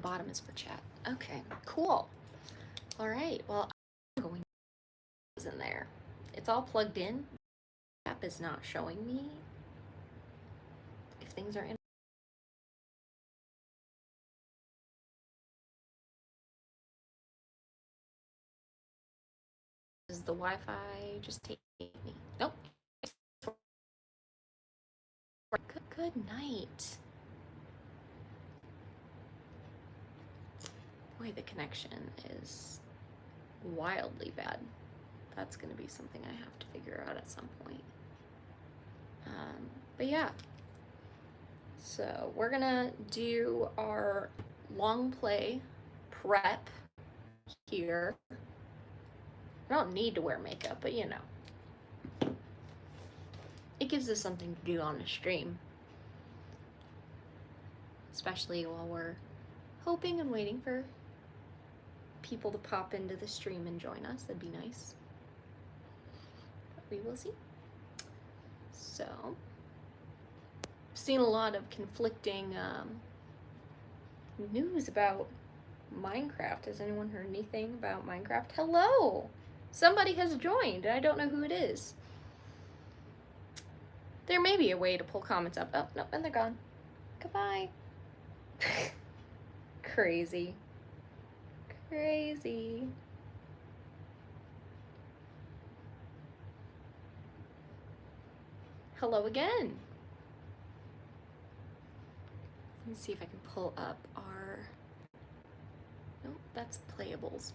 bottom is for chat. Okay, cool. All right, well, I'm going in there. It's all plugged in. The app is not showing me if things are in. Does the Wi-Fi just take me? Nope. Good night. Boy, the connection is wildly bad. That's going to be something I have to figure out at some point. But yeah. So we're going to do our long play prep here. I don't need to wear makeup, but you know. It gives us something to do on the stream. Especially while we're hoping and waiting for people to pop into the stream and join us. That'd be nice. But we will see. So, I've seen a lot of conflicting news about Minecraft. Has anyone heard anything about Minecraft? Hello! Somebody has joined. I don't know who it is. There may be a way to pull comments up. Oh, no, and they're gone. Goodbye. Crazy. Crazy. Hello again. Let me see if I can pull up our... Nope, that's playables.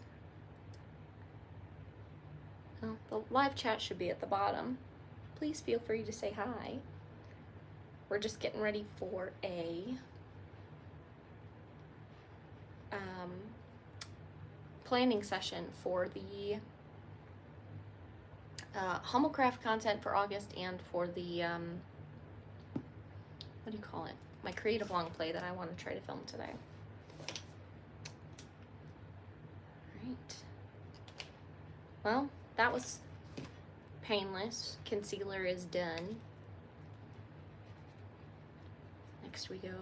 Oh, the live chat should be at the bottom. Please feel free to say hi. We're just getting ready for a planning session for the Humblecraft content for August and for the, what do you call it? My creative long play that I want to try to film today. Right. Well, that was painless. Concealer is done. Next we go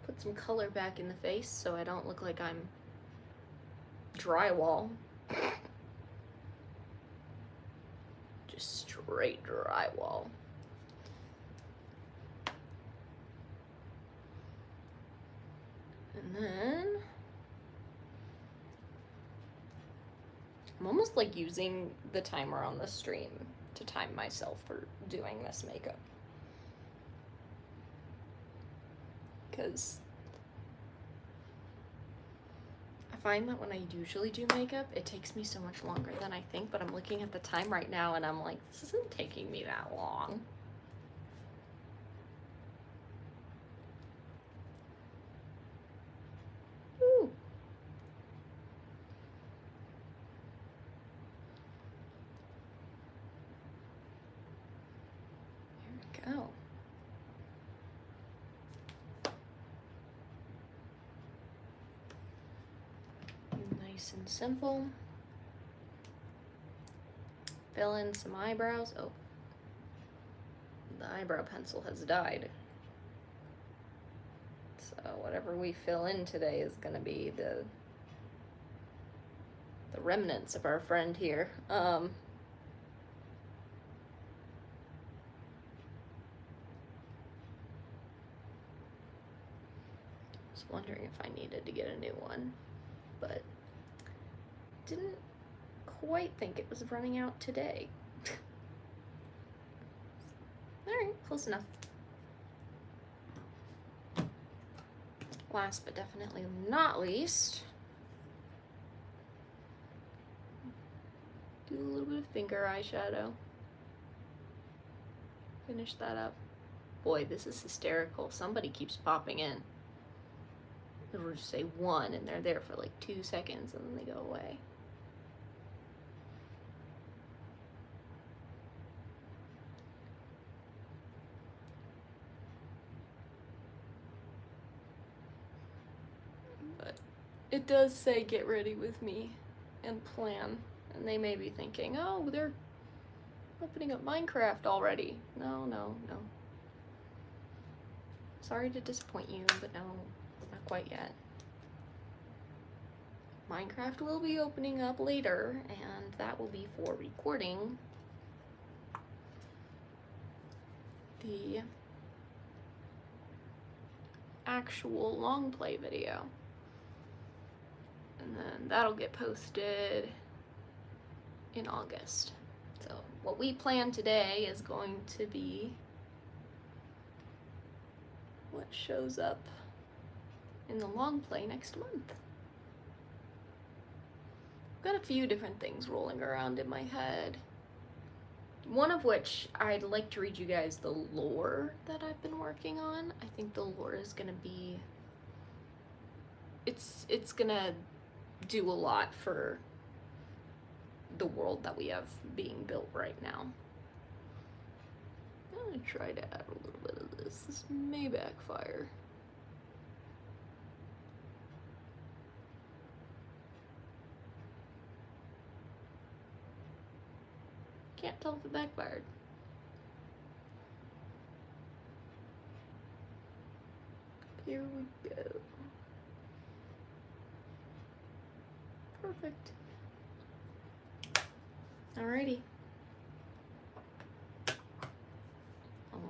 put some color back in the face so I don't look like I'm drywall. Just straight drywall. And then I'm almost like using the timer on the stream to time myself for doing this makeup. Because I find that when I usually do makeup, it takes me so much longer than I think, but I'm looking at the time right now and I'm like, this isn't taking me that long. Ooh. There we go. Nice and simple. Fill in some eyebrows. Oh, the eyebrow pencil has died. So whatever we fill in today is gonna be the remnants of our friend here. Was wondering if I needed to get a new one, but didn't quite think it was running out today. Alright, close enough. Last but definitely not least, do a little bit of finger eyeshadow. Finish that up. Boy, this is hysterical. Somebody keeps popping in. It'll just say 1 and they're there for like 2 seconds and then they go away. But it does say get ready with me and plan. And they may be thinking, oh, they're opening up Minecraft already. No, no, no. Sorry to disappoint you, but no, not quite yet. Minecraft will be opening up later, and that will be for recording the actual long play video. And then that'll get posted in August. So what we plan today is going to be what shows up in the long play next month. I've got a few different things rolling around in my head. One of which I'd like to read you guys the lore that I've been working on. I think the lore is gonna be, it's gonna do a lot for the world that we have being built right now. I'm gonna try to add a little bit of this. This may backfire. Can't tell if it backfired. Here we go. Perfect. Alrighty. The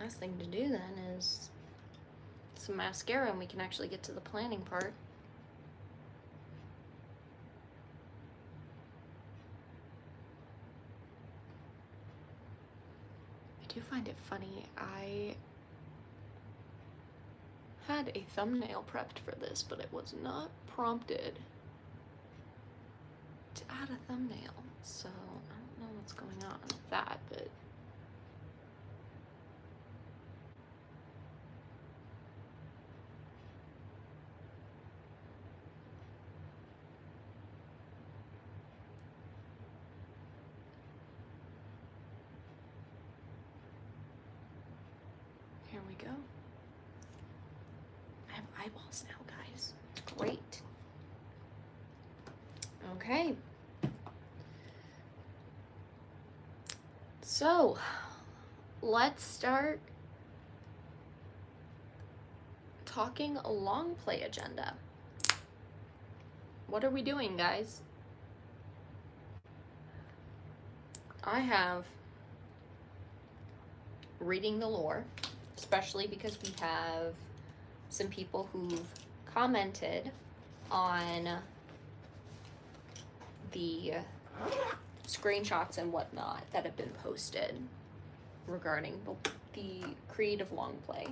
last thing to do then is some mascara and we can actually get to the planning part. I do find it funny, I had a thumbnail prepped for this, but it was not prompted to add a thumbnail, so I don't know what's going on with that, but here we go. I have eyeballs now, guys. It's great. Okay. So, let's start talking a long play agenda. What are we doing, guys? I have reading the lore, especially because we have some people who've commented on the screenshots and whatnot that have been posted regarding the creative long play.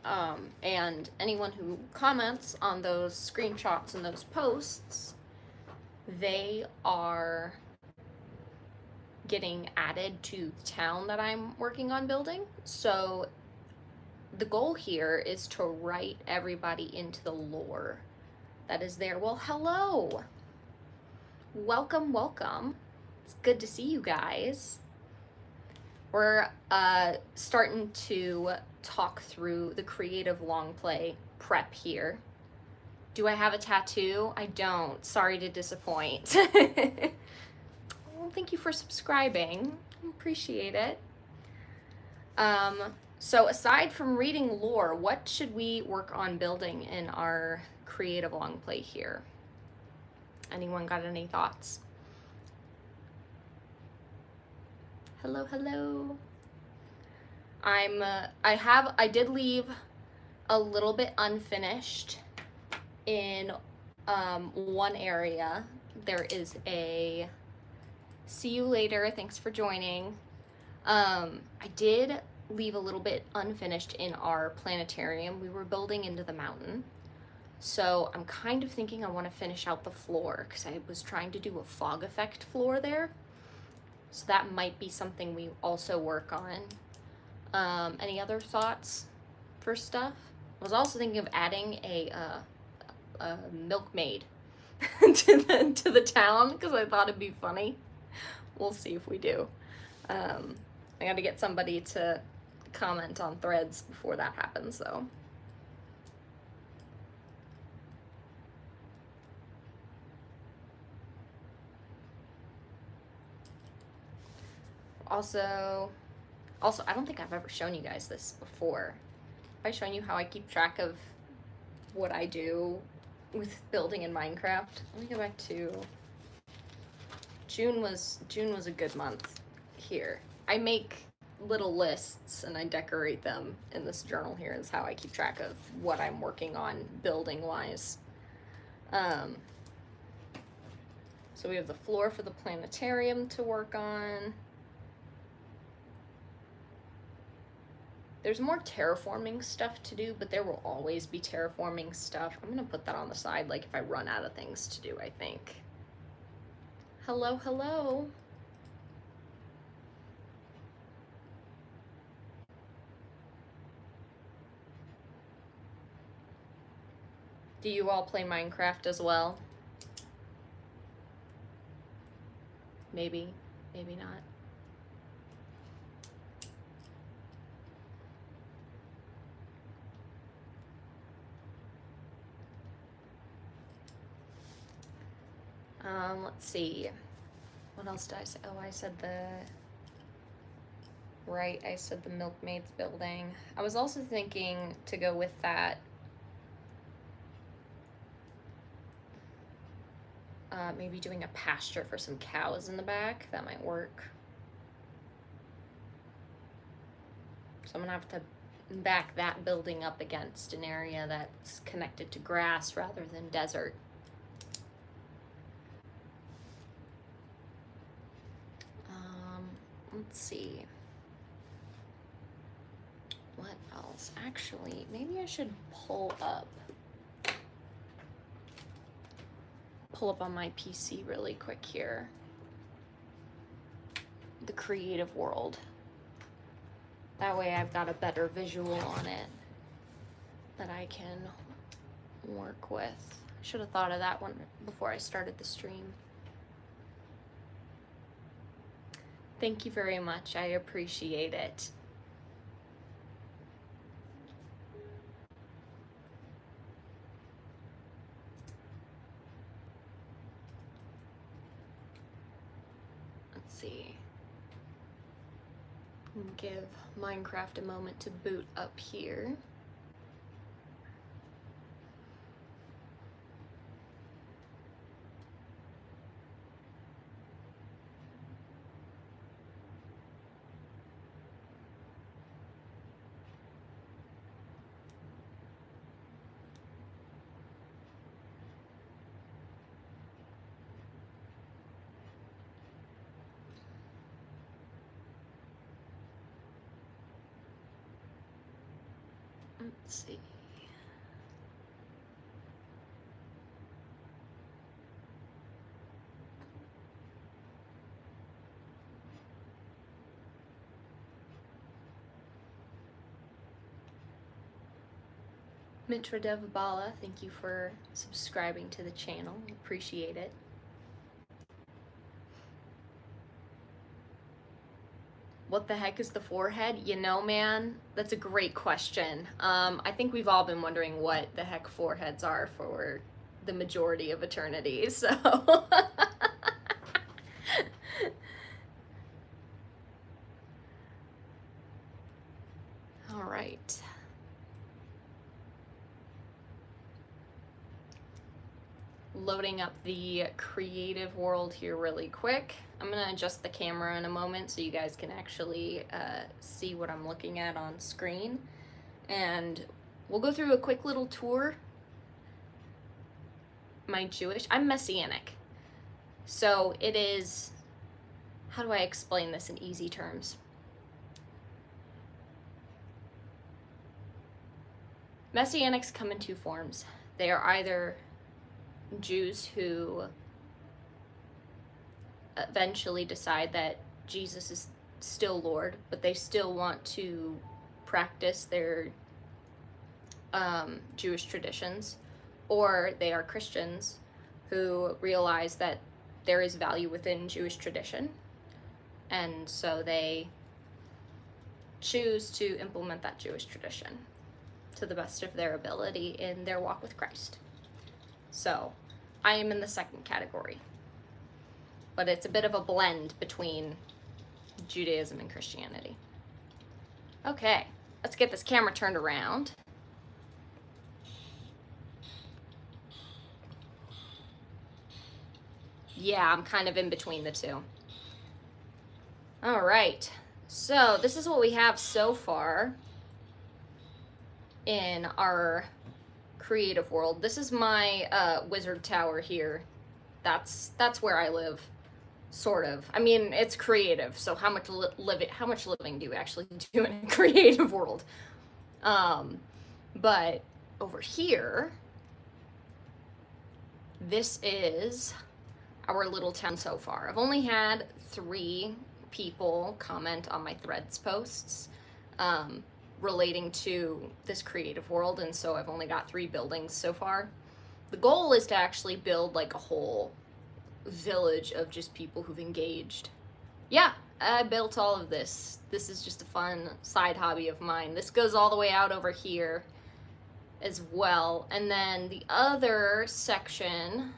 And anyone who comments on those screenshots and those posts, they are getting added to the town that I'm working on building. So the goal here is to write everybody into the lore that is there. Well, hello. Welcome, welcome. It's good to see you guys. We're starting to talk through the creative long play prep here. Do I have a tattoo? I don't. Sorry to disappoint. Well, thank you for subscribing. I appreciate it. So aside from reading lore, what should we work on building in our creative long play here? Anyone got any thoughts? Hello, hello. I did leave a little bit unfinished in one area. There is a see you later, thanks for joining. I did leave a little bit unfinished in our planetarium. We were building into the mountain. So I'm kind of thinking I want to finish out the floor because I was trying to do a fog effect floor there. So that might be something we also work on. Any other thoughts for stuff? I was also thinking of adding a milkmaid to the town because I thought it'd be funny. We'll see if we do. I got to get somebody to comment on Threads before that happens, though. Also, I don't think I've ever shown you guys this before. Have I shown you how I keep track of what I do with building in Minecraft. Let me go back to June was a good month here. I make little lists and I decorate them in this journal here. Is how I keep track of what I'm working on building wise. So we have the floor for the planetarium to work on. There's more terraforming stuff to do, but there will always be terraforming stuff. I'm gonna put that on the side, like if I run out of things to do, I think. Hello, hello. Do you all play Minecraft as well? Maybe, maybe not. Let's see. What else did I say? Oh, I said I said the Milkmaids building. I was also thinking to go with that. Maybe doing a pasture for some cows in the back. That might work. So I'm gonna have to back that building up against an area that's connected to grass rather than desert. Let's see. What else? Actually, maybe I should pull up on my PC really quick here. The creative world. That way I've got a better visual on it that I can work with. I should have thought of that one before I started the stream. Thank you very much. I appreciate it. Let's see. Give Minecraft a moment to boot up here. Let's see. Mitradev Bala, thank you for subscribing to the channel. Appreciate it. What the heck is the forehead? You know, man, that's a great question. I think we've all been wondering what the heck foreheads are for the majority of eternity, so. All right. Loading up the creative world here really quick. I'm gonna adjust the camera in a moment so you guys can actually see what I'm looking at on screen. And we'll go through a quick little tour. I'm Messianic. So it is, how do I explain this in easy terms? Messianics come in two forms. They are either Jews who eventually decide that Jesus is still Lord, but they still want to practice their Jewish traditions, or they are Christians who realize that there is value within Jewish tradition, and so they choose to implement that Jewish tradition to the best of their ability in their walk with Christ. So I am in the second category, but it's a bit of a blend between Judaism and Christianity. Okay, let's get this camera turned around. Yeah, I'm kind of in between the two. All right, so this is what we have so far in our creative world. This is my wizard tower here. That's where I live, sort of. I mean, it's creative, so how much living do you actually do in a creative world? But over here, this is our little town so far. I've only had 3 people comment on my Threads posts relating to this creative world, and so I've only got 3 buildings so far. The goal is to actually build like a whole village of just people who've engaged. Yeah, I built all of this. This is just a fun side hobby of mine. This goes all the way out over here as well. And then the other section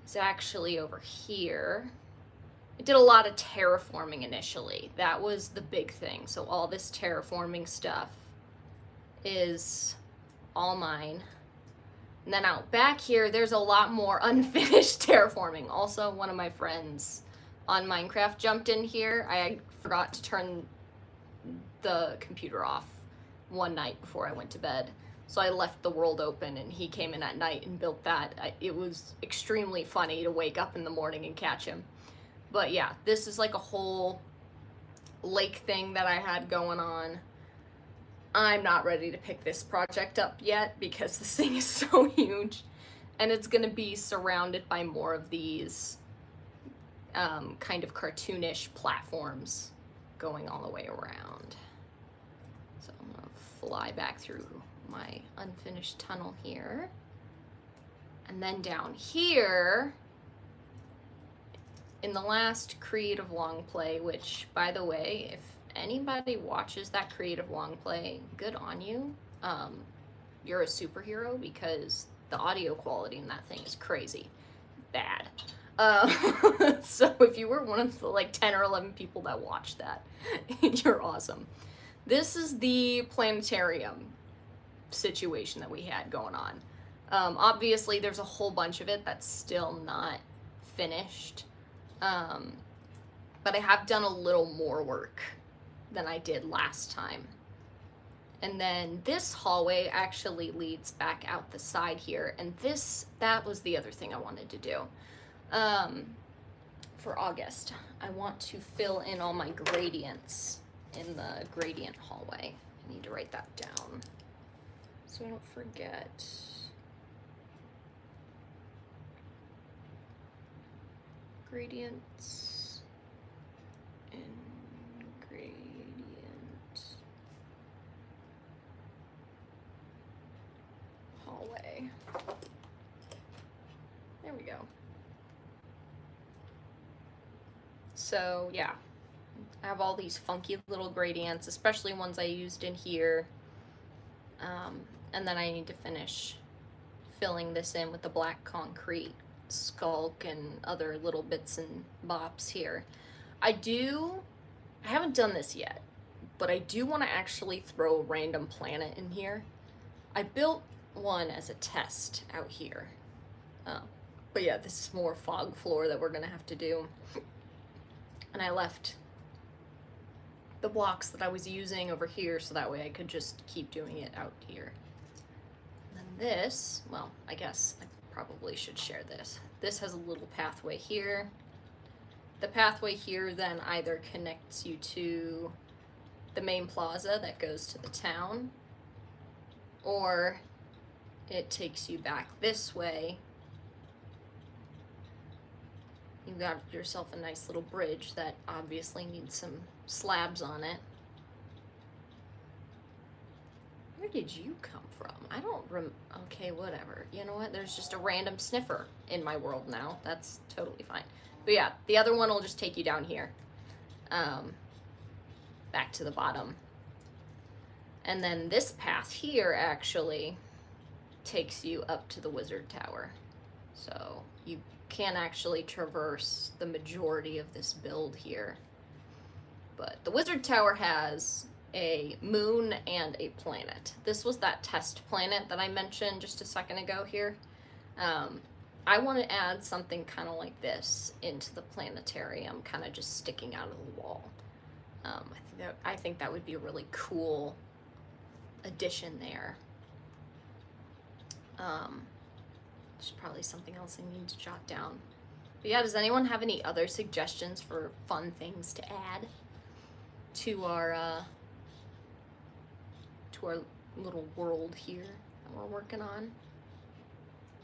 is actually over here. I did a lot of terraforming initially. That was the big thing. So all this terraforming stuff is all mine. And then out back here, there's a lot more unfinished terraforming. Also, one of my friends on Minecraft jumped in here. I forgot to turn the computer off one night before I went to bed. So I left the world open and he came in at night and built that. It was extremely funny to wake up in the morning and catch him. But yeah, this is like a whole lake thing that I had going on. I'm not ready to pick this project up yet because this thing is so huge, and it's gonna be surrounded by more of these kind of cartoonish platforms going all the way around. So I'm gonna fly back through my unfinished tunnel here. And then down here, in the last creative long play, which, by the way, if anybody watches that creative long play, good on you. You're a superhero, because the audio quality in that thing is crazy bad. So if you were one of the like 10 or 11 people that watched that, you're awesome. This is the planetarium situation that we had going on. Obviously there's a whole bunch of it that's still not finished, but I have done a little more work than I did last time. And then this hallway actually leads back out the side here, and that was the other thing I wanted to do. For August, I want to fill in all my gradients in the gradient hallway. I need to write that down so I don't forget. Gradients in gradient hallway. There we go. So yeah, I have all these funky little gradients, especially ones I used in here. And then I need to finish filling this in with the black concrete skulk and other little bits and bops here. I haven't done this yet, but I do want to actually throw a random planet in here. I built one as a test out here. But yeah, this is more fog floor that we're gonna have to do. And I left the blocks that I was using over here so that way I could just keep doing it out here. And then this, well, I guess I probably should share this. This has a little pathway here. The pathway here then either connects you to the main plaza that goes to the town, or it takes you back this way. You got yourself a nice little bridge that obviously needs some slabs on it. Where did you come from? I don't okay, whatever. You know what? There's just a random sniffer in my world now. That's totally fine. But yeah, the other one will just take you down here. Back to the bottom. And then this path here actually takes you up to the wizard tower. So you can actually traverse the majority of this build here. But the wizard tower has a moon and a planet. This was that test planet that I mentioned just a second ago here. I want to add something kind of like this into the planetarium, kind of just sticking out of the wall. I think that would be a really cool addition there. There's probably something else I need to jot down. But yeah, does anyone have any other suggestions for fun things to add to our little world here that we're working on?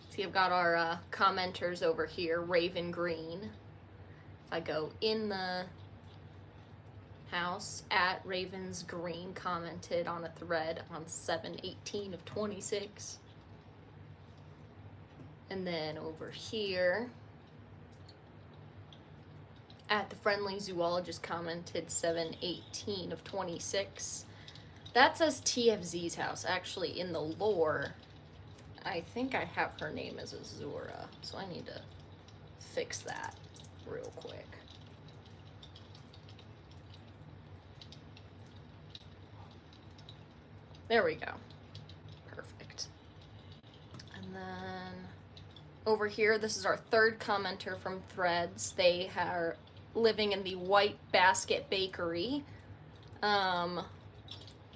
See, I've got our commenters over here, Raven Green. If I go in the house, at Ravens Green commented on a thread on 7/18 of 26. And then over here, at the Friendly Zoologist commented 7/18 of 26. That says TFZ's house. Actually, in the lore, I think I have her name as Azura, so I need to fix that real quick. There we go. Perfect. And then over here, this is our third commenter from Threads. They are living in the White Basket Bakery. And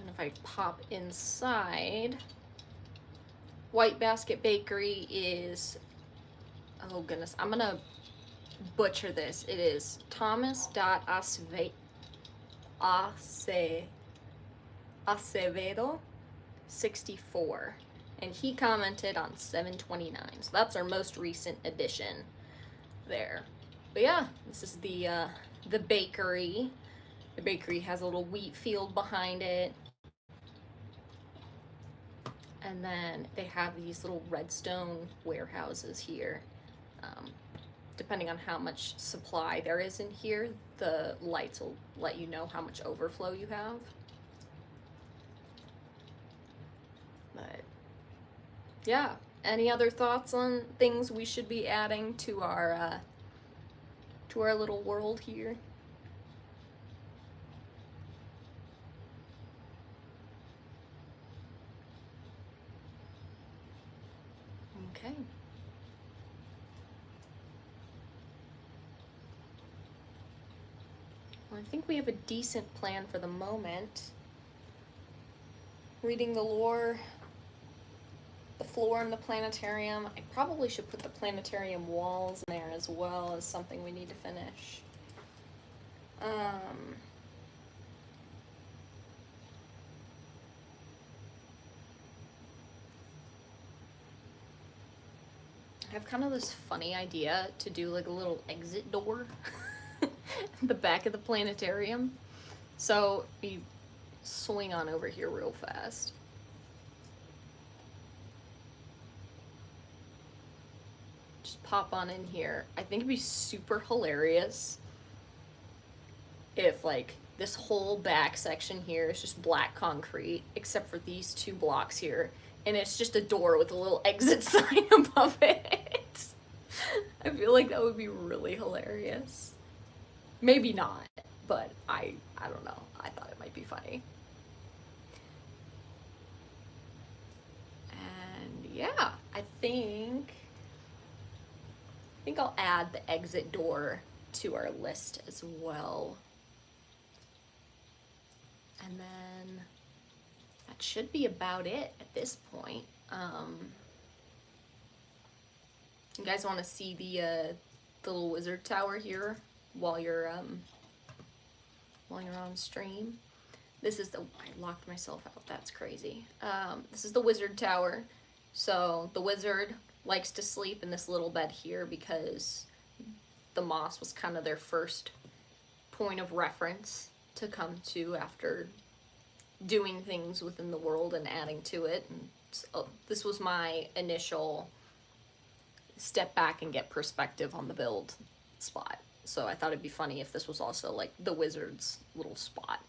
if I pop inside, White Basket Bakery is, oh goodness, I'm gonna butcher this. It is Thomas.Acevedo 64, and he commented on 7/29, so that's our most recent addition there. But yeah, this is the bakery. The bakery has a little wheat field behind it. And then they have these little redstone warehouses here. Depending on how much supply there is in here, the lights will let you know how much overflow you have. But yeah, any other thoughts on things we should be adding to our little world here? Okay. Well, I think we have a decent plan for the moment. Reading the lore, the floor in the planetarium. I probably should put the planetarium walls in there as well as something we need to finish. I have kind of this funny idea to do like a little exit door in the back of the planetarium. So we swing on over here real fast. Just pop on in here. I think it'd be super hilarious if like this whole back section here is just black concrete except for these 2 blocks here, and it's just a door with a little exit sign above it. I feel like that would be really hilarious. Maybe not, but I don't know. I thought it might be funny. And yeah, I think I'll add the exit door to our list as well. And then that should be about it at this point. You guys want to see the little wizard tower here while you're on stream? This is I locked myself out. That's crazy. This is the wizard tower. So the wizard likes to sleep in this little bed here because the moss was kind of their first point of reference to come to after doing things within the world and adding to it. And so this was my initial step back and get perspective on the build spot. So I thought it'd be funny if this was also like the wizard's little spot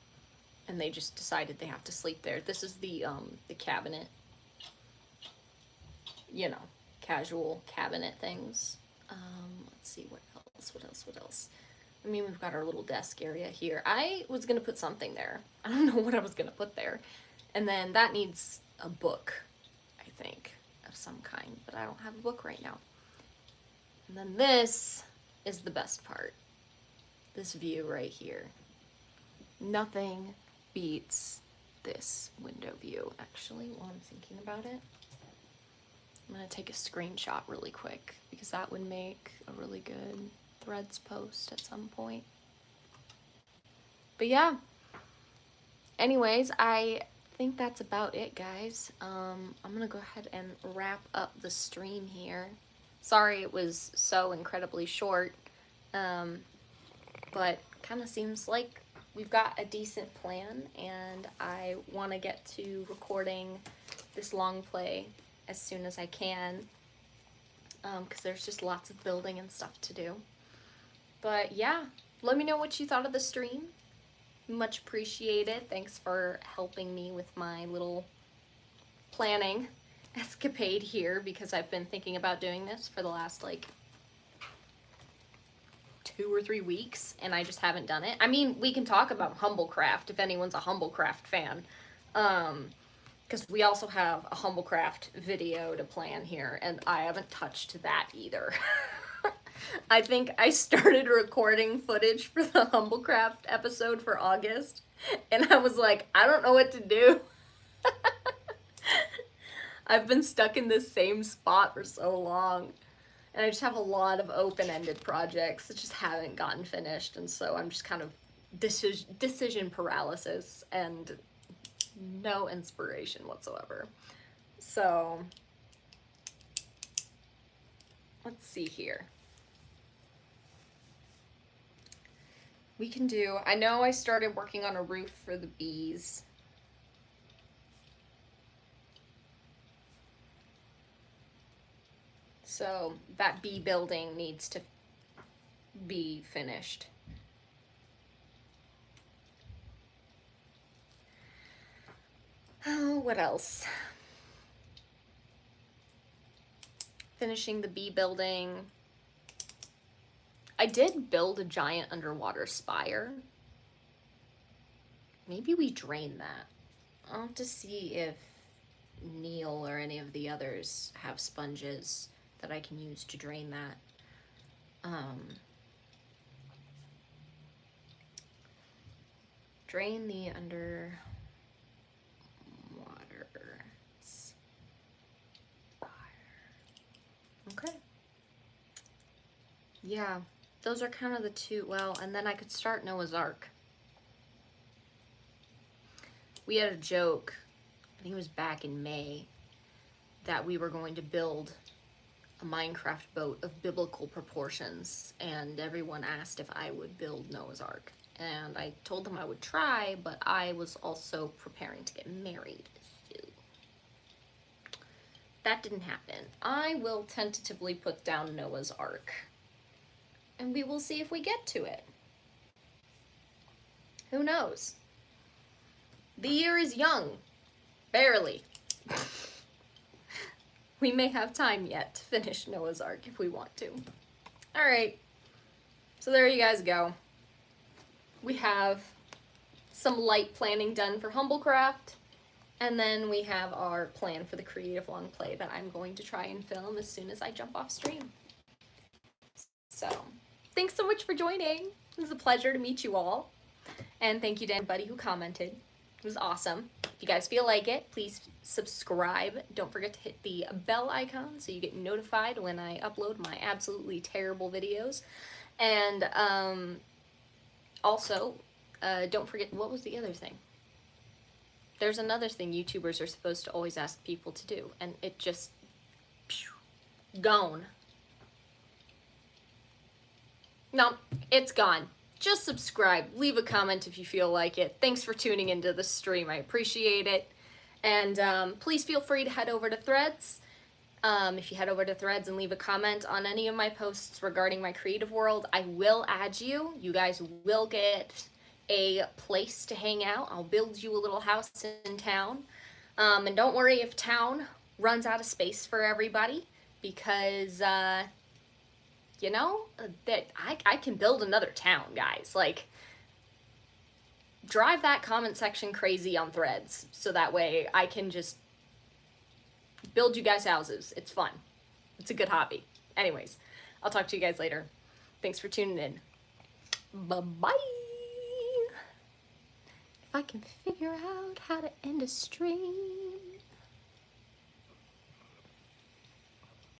and they just decided they have to sleep there. This is the cabinet, you know, casual cabinet things. Let's see, what else? I mean, we've got our little desk area here. I was gonna put something there. I don't know what I was gonna put there. And then that needs a book, I think, of some kind, but I don't have a book right now. And then this is the best part. This view right here. Nothing beats this window view, actually, while I'm thinking about it. I'm gonna take a screenshot really quick because that would make a really good Threads post at some point. But yeah, anyways, I think that's about it, guys. I'm gonna go ahead and wrap up the stream here. Sorry it was so incredibly short, but kind of seems like we've got a decent plan, and I want to get to recording this long play as soon as I can, because there's just lots of building and stuff to do. But yeah, let me know what you thought of the stream. Much appreciated. Thanks for helping me with my little planning escapade here, because I've been thinking about doing this for the last like 2 or 3 weeks and I just haven't done it. I mean, we can talk about Humblecraft if anyone's a Humblecraft fan, because we also have a Humblecraft video to plan here and I haven't touched that either. I think I started recording footage for the Humblecraft episode for August and I was like, I don't know what to do. I've been stuck in this same spot for so long. And I just have a lot of open-ended projects that just haven't gotten finished, and so I'm just kind of decision paralysis and no inspiration whatsoever. So, let's see here. We can do, I know I started working on a roof for the bees. So that bee building needs to be finished. Oh, what else? Finishing the bee building. I did build a giant underwater spire. Maybe we drain that. I'll have to see if Neil or any of the others have sponges that I can use to drain that. Drain the underwater spire. Okay. Yeah, those are kind of the two. Well, and then I could start Noah's Ark. We had a joke, I think it was back in May, that we were going to build a Minecraft boat of biblical proportions, and everyone asked if I would build Noah's Ark. And I told them I would try, but I was also preparing to get married, so that didn't happen. I will tentatively put down Noah's Ark, and we will see if we get to it. Who knows? The year is young. Barely. We may have time yet to finish Noah's Ark if we want to. Alright, so there you guys go. We have some light planning done for Humblecraft, and then we have our plan for the creative long play that I'm going to try and film as soon as I jump off stream. So, thanks so much for joining. It was a pleasure to meet you all. And thank you to anybody who commented. It was awesome. If you guys feel like it, please subscribe. Don't forget to hit the bell icon so you get notified when I upload my absolutely terrible videos. And also, don't forget, what was the other thing? There's another thing YouTubers are supposed to always ask people to do, and it just, gone. No, it's gone. Just subscribe, leave a comment if you feel like it. Thanks for tuning into the stream, I appreciate it. And please feel free to head over to Threads. If you head over to Threads and leave a comment on any of my posts regarding my creative world, I will add you. You guys will get a place to hang out. I'll build you a little house in town. And don't worry if town runs out of space for everybody, because you know, that I can build another town, guys. Like, drive that comment section crazy on Threads, so that way I can just build you guys houses. It's fun. It's a good hobby. Anyways, I'll talk to you guys later. Thanks for tuning in. Bye-bye. If I can figure out how to end a stream.